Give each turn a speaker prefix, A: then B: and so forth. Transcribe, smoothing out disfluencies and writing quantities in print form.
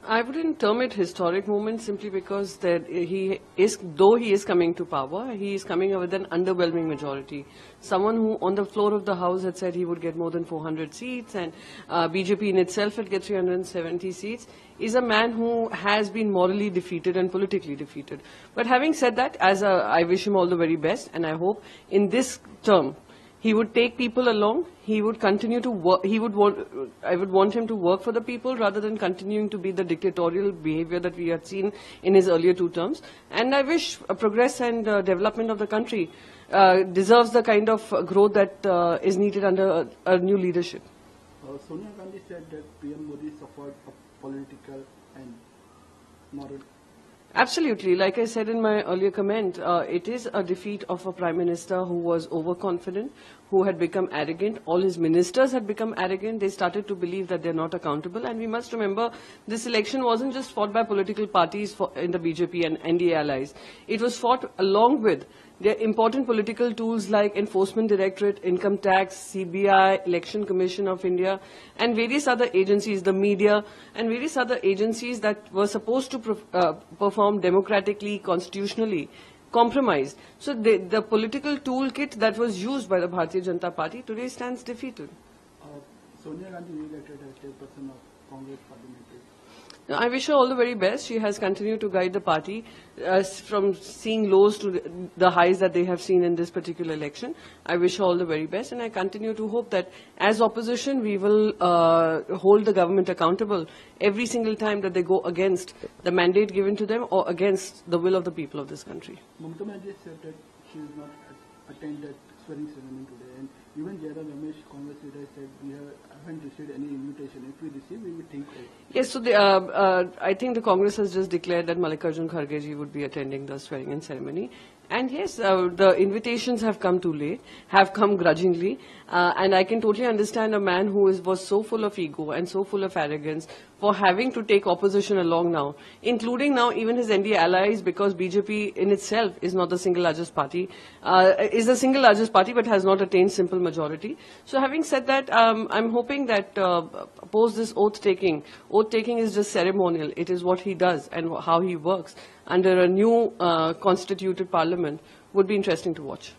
A: I wouldn't term it historic moment simply because that though he is coming to power, he is coming with an underwhelming majority. Someone who on the floor of the House had said he would get more than 400 seats and BJP in itself would get 370 seats, is a man who has been morally defeated and politically defeated. But having said that, I wish him all the very best, and I hope in this term, he would take people along. He would continue to work. I would want him to work for the people rather than continuing to be the dictatorial behavior that we had seen in his earlier 2 terms. And I wish progress and development of the country deserves the kind of growth that is needed under a new leadership.
B: Sonia Gandhi said that PM Modi suffered a political and moral.
A: Absolutely. Like I said in my earlier comment, it is a defeat of a Prime Minister who was overconfident, who had become arrogant. All his ministers had become arrogant. They started to believe that they're not accountable. And we must remember, this election wasn't just fought by political parties in the BJP and NDA allies. It was fought along with their important political tools like Enforcement Directorate, Income Tax, CBI, Election Commission of India, and various other agencies, the media, and various other agencies that were supposed to perform democratically, constitutionally, compromised. So the political toolkit that was used by the Bharatiya Janata Party today stands defeated.
B: Sonia Gandhi re-elected as chairperson of Congress parliamentary.
A: I wish her all the very best. She has continued to guide the party from seeing lows to the highs that they have seen in this particular election. I wish her all the very best, and I continue to hope that as opposition we will hold the government accountable every single time that they go against the mandate given to them or against the will of the people of this country.
B: Mamata Banerjee said that she will not attend that swearing ceremony today, and even Jairam Ramesh, Congress leader, said we haven't received any invitation. If we receive, we will think.
A: Yes, so I think the Congress has just declared that Mallikarjun Kharge ji would be attending the swearing-in ceremony. And yes, the invitations have come too late, have come grudgingly, and I can totally understand a man who was so full of ego and so full of arrogance for having to take opposition along now, including now even his NDA allies, because BJP in itself is not the single largest party, is the single largest party but has not attained simple majority. So having said that, I'm hoping that post this oath-taking is just ceremonial. It is what he does and how he works under a new constituted parliament would be interesting to watch.